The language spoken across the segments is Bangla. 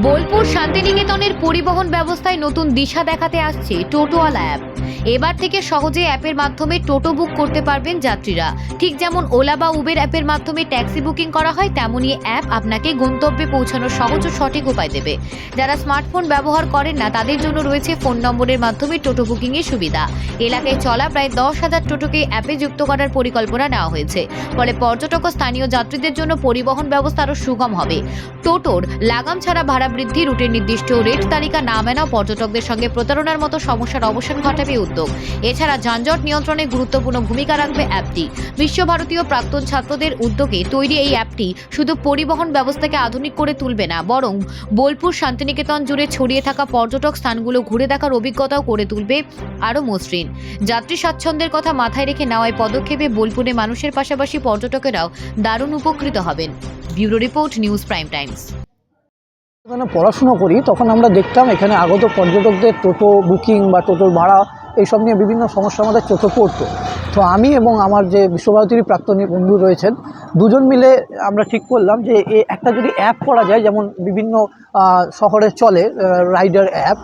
বোলপুর শান্তিনিকেতনের পরিবহন ব্যবস্থায় নতুন দিশা দেখাতে আসছে টোটোওয়ালা অ্যাপ। এবার থেকে সহজে অ্যাপের মাধ্যমে টোটো বুক করতে পারবেন যাত্রীরা। ঠিক যেমন ওলা বা উবের অ্যাপের মাধ্যমে ট্যাক্সি বুকিং করা হয়, তেমনই অ্যাপ আপনাকে গন্তব্যে পৌঁছানোর সহজ ও সঠিক উপায় দেবে। যারা স্মার্টফোন ব্যবহার করেন না, তাদের জন্য রয়েছে ফোন নম্বরের মাধ্যমে টোটো বুকিংয়ের সুবিধা। এলাকায় চলা প্রায় 10,000 টোটোকে অ্যাপে যুক্ত করার পরিকল্পনা নেওয়া হয়েছে। ফলে পর্যটক ও স্থানীয় যাত্রীদের জন্য পরিবহন ব্যবস্থা আরও সুগম হবে। টোটোর লাগাম ছাড়া ভাড়া বৃদ্ধি, রুটের নির্দিষ্ট রেট তালিকা না মানা, পর্যটকদের সঙ্গে প্রতারণার মতো সমস্যার অবসান ঘটাবে উদ্যোগ। এছাড়া যানজট নিয়ন্ত্রণে গুরুত্বপূর্ণ ভূমিকা রাখবে অ্যাপটি। বিশ্বভারতীয় প্রাক্তন ছাত্রদের উদ্যোগে তৈরি এই অ্যাপটি শুধু পরিবহন ব্যবস্থাকে আধুনিক করে তুলবে না, বরং বোলপুর শান্তিনিকেতন জুড়ে ছড়িয়ে থাকা পর্যটক স্থানগুলো ঘুরে দেখার অভিজ্ঞতাও করে তুলবে আরও মসৃণ। যাত্রী স্বাচ্ছন্দ্যের কথা মাথায় রেখে নেওয়া এই পদক্ষেপে বোলপুরে মানুষের পাশাপাশি পর্যটকেরাও দারুণ উপকৃত হবেন। Bureau report, news prime Times. যখন পড়াশুনো করি তখন আমরা দেখতাম এখানে আগত পর্যটকদের টোটো বুকিং বা টোটোর ভাড়া এইসব নিয়ে বিভিন্ন সমস্যা আমাদের চোখে পড়তো। তো আমি এবং আমার যে বিশ্বভারতীর প্রাক্তন বন্ধু রয়েছেন, দুজন মিলে আমরা ঠিক করলাম যে একটা যদি অ্যাপ করা যায়, যেমন বিভিন্ন শহরে চলে রাইডার অ্যাপ,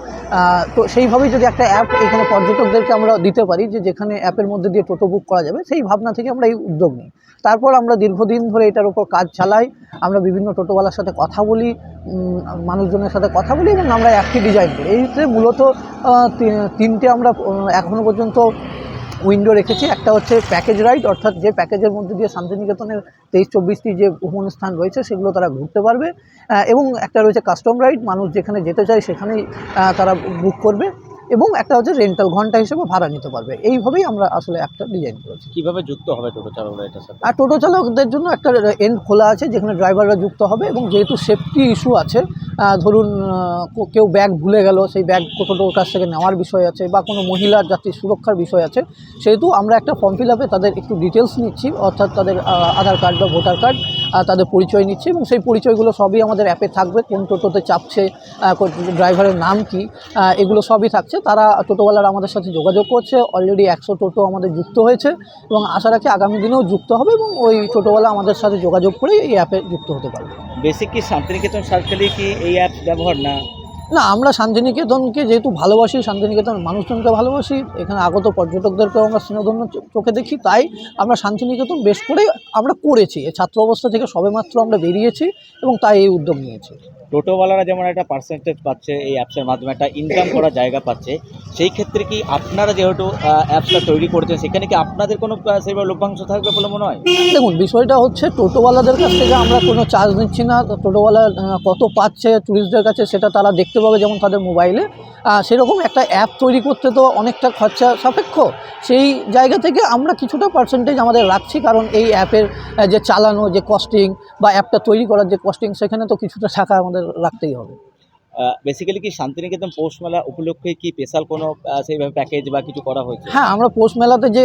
তো সেইভাবেই যদি একটা অ্যাপ এখানে পর্যটকদেরকে আমরা দিতে পারি, যে যেখানে অ্যাপের মধ্যে দিয়ে টোটো বুক করা যাবে, সেই ভাবনা থেকে আমরা এই উদ্যোগ নিই। তারপর আমরা দীর্ঘদিন ধরে এটার উপর কাজ চালাই। আমরা বিভিন্ন টোটোওয়ালার সাথে কথা বলি, মানুষজনের সাথে কথা বলি, এবং আমরা অ্যাপটি ডিজাইন করি। এইতে মূলত তিনটে আমরা এখনও পর্যন্ত উইন্ডো রেখেছি। একটা হচ্ছে প্যাকেজ রাইড, অর্থাৎ যে প্যাকেজের মধ্যে দিয়ে শান্তিনিকেতনের 23-24টি যে ভ্রমণ স্থান রয়েছে সেগুলো তারা ঘুরতে পারবে, এবং একটা রয়েছে কাস্টম রাইড, মানুষ যেখানে যেতে চায় সেখানেই তারা বুক করবে, এবং একটা হচ্ছে রেন্টাল, ঘন্টা হিসেবে ভাড়া নিতে পারবে। এইভাবেই আমরা আসলে অ্যাপটা ডিজাইন করেছি। কিভাবে যুক্ত হবে টোটো চালকরা এটার সাথে? আর টোটো চালকদের জন্য একটা এন্ড খোলা আছে যেখানে ড্রাইভাররা যুক্ত হবে, এবং যেহেতু সেফটি ইস্যু আছে, ধরুন কেউ ব্যাগ ভুলে গেল, সেই ব্যাগ টোটোর কাছ থেকে নেওয়ার বিষয় আছে, বা কোনো মহিলার যাত্রীর সুরক্ষার বিষয় আছে, সেহেতু আমরা একটা ফর্ম ফিল আপে তাদের একটু ডিটেলস নিচ্ছি, অর্থাৎ তাদের আধার কার্ড বা ভোটার কার্ড, তাদের পরিচয় নিচ্ছি, এবং সেই পরিচয়গুলো সবই আমাদের অ্যাপে থাকবে। কোন টোটোতে চাপছে, ড্রাইভারের নাম কি, এগুলো সবই থাকছে। তারা টোটোওয়ালারা আমাদের সাথে যোগাযোগ করছে। অলরেডি 100 টোটো আমাদের যুক্ত হয়েছে, এবং আশা রাখি আগামী দিনেও যুক্ত হবে, এবং ওই টোটোওয়ালা আমাদের সাথে যোগাযোগ করে এই অ্যাপে যুক্ত হতে পারবে। বেসিক কি শান্তিনিকেতন সার্কেলে কি এই অ্যাপ ব্যবহার না? না, আমরা শান্তিনিকেতনকে যেহেতু ভালোবাসি, শান্তিনিকেতনের মানুষজনকে ভালোবাসি, এখানে আগত পর্যটকদেরকেও আমরা স্নেহধন্য চোখে দেখি, তাই আমরা শান্তিনিকেতন বেশ করে আমরা করেছি। ছাত্র অবস্থা থেকে সবেমাত্র আমরা বেরিয়েছি, এবং তাই এই উদ্যোগ নিয়েছি। টোটোওয়ালারা যেমন একটা পার্সেন্টেজ পাচ্ছে, এই অ্যাপসের মাধ্যমে একটা ইনকাম করার জায়গা পাচ্ছে, সেই ক্ষেত্রে কি আপনারা যেহেতু অ্যাপসটা তৈরি করেছেন, সেখানে কি আপনাদের কোনো সেইভাবে লভ্যাংশ থাকবে বলে মনে হয়? দেখুন, বিষয়টা হচ্ছে টোটোওয়ালাদের কাছ থেকে আমরা কোনো চার্জ নিচ্ছি না। টোটোওয়ালা কত পাচ্ছে ট্যুরিস্টদের কাছে সেটা তারা দেখতে পাবে, যেমন তাদের মোবাইলে। সেরকম একটা অ্যাপ তৈরি করতে তো অনেকটা খরচা সাপেক্ষ। সেই জায়গা থেকে আমরা কিছুটা পার্সেন্টেজ আমাদের রাখছি, কারণ এই অ্যাপের যে চালানো, যে কস্টিং, বা অ্যাপটা তৈরি করার যে কস্টিং, সেখানে তো কিছুটা টাকা আমাদের রাখতেই হবে। বেসিক্যালি কি শান্তিনিকেতন পৌষ মেলা উপলক্ষে কি স্পেশাল কোনো সেইভাবে প্যাকেজ বা কিছু করা হয়েছে? হ্যাঁ, আমরা পৌষ মেলাতে যে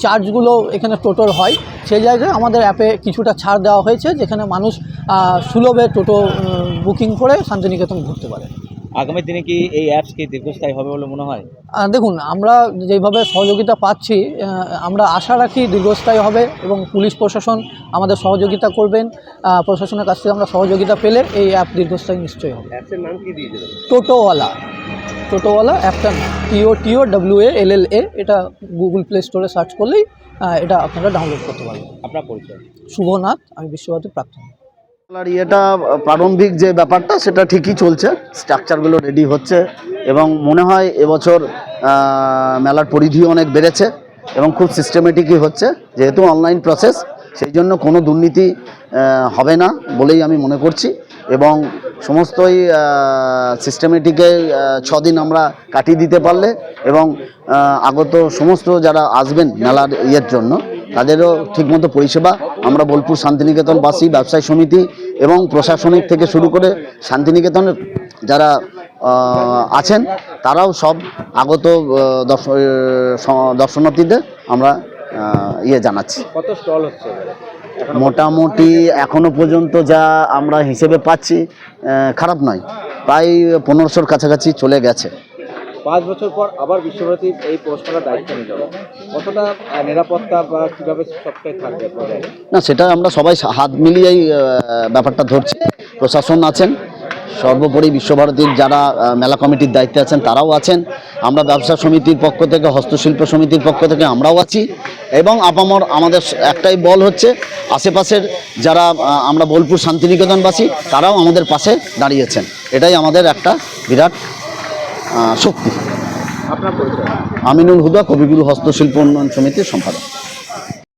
চার্জগুলো এখানে টোটোর হয়, সেই জায়গায় আমাদের অ্যাপে কিছুটা ছাড় দেওয়া হয়েছে, যেখানে মানুষ সুলভে টোটো বুকিং করে শান্তিনিকেতন ঘুরতে পারে। আগামী দিনে কি এই অ্যাপস কি দীর্ঘস্থায়ী হবে বলে মনে হয়? দেখুন, আমরা যেভাবে সহযোগিতা পাচ্ছি, আমরা আশা রাখি দীর্ঘস্থায়ী হবে, এবং পুলিশ প্রশাসন আমাদের সহযোগিতা করবেন। প্রশাসনের কাছ থেকে আমরা সহযোগিতা পেলে এই অ্যাপ দীর্ঘস্থায়ী নিশ্চয়ই হবে। অ্যাপসের নাম কি দিয়েছিলেন? টোটোওয়ালা অ্যাপটার নাম TOTOWALLA। এটা গুগল প্লে স্টোরে সার্চ করলেই এটা আপনারা ডাউনলোড করতে পারবেন। আপনার পরিচয়? শুভনাথ, আমি বিশ্বভারতী প্রাক্তন। এটা প্রারম্ভিক যে ব্যাপারটা সেটা ঠিকই চলছে, স্ট্রাকচারগুলো রেডি হচ্ছে, এবং মনে হয় এবছর মেলার পরিধি অনেক বেড়েছে, এবং খুব সিস্টেমেটিকই হচ্ছে। যেহেতু অনলাইন প্রসেস, সেই জন্য কোনো দুর্নীতি হবে না বলেই আমি মনে করছি, এবং সমস্তই সিস্টেমেটিকে 6 দিন আমরা কাটিয়ে দিতে পারলে, এবং আগত সমস্ত যারা আসবেন মেলার ইয়ের জন্য, তাদেরও ঠিকমতো পরিষেবা আমরা বোলপুর শান্তিনিকেতনবাসী, ব্যবসায়ী সমিতি এবং প্রশাসনিক থেকে শুরু করে শান্তিনিকেতনের যারা আছেন, তারাও সব আগত দর্শনার্থীদের আমরা জানাচ্ছি। কত স্টল হচ্ছে? মোটামুটি এখনো পর্যন্ত যা আমরা হিসেবে পাচ্ছি খারাপ নয়, প্রায় 1500-র কাছাকাছি চলে গেছে। 5 বছর পর আবার বিশ্বভারতী এই পুরস্কারের দায়িত্ব নিল, কতটা নিরাপত্তা বা কীভাবে সবটাই থাকবে? না, সেটা আমরা সবাই হাত মিলিয়েই ব্যাপারটা ধরছি। প্রশাসন আছেন, সর্বোপরি বিশ্বভারতীর যারা মেলা কমিটির দায়িত্বে আছেন তারাও আছেন, আমরা ব্যবসা সমিতির পক্ষ থেকে, হস্তশিল্প সমিতির পক্ষ থেকে আমরাও আছি, এবং আপামর আমাদের একটাই বল হচ্ছে আশেপাশের যারা আমরা বোলপুর শান্তিনিকেতনবাসী তারাও আমাদের পাশে দাঁড়িয়েছেন, এটাই আমাদের একটা বিরাট শক্তি। আপনার পরিচয়? আমিনুল হুদা, কবিগুরু হস্তশিল্প উন্নয়ন সমিতির সম্পাদক।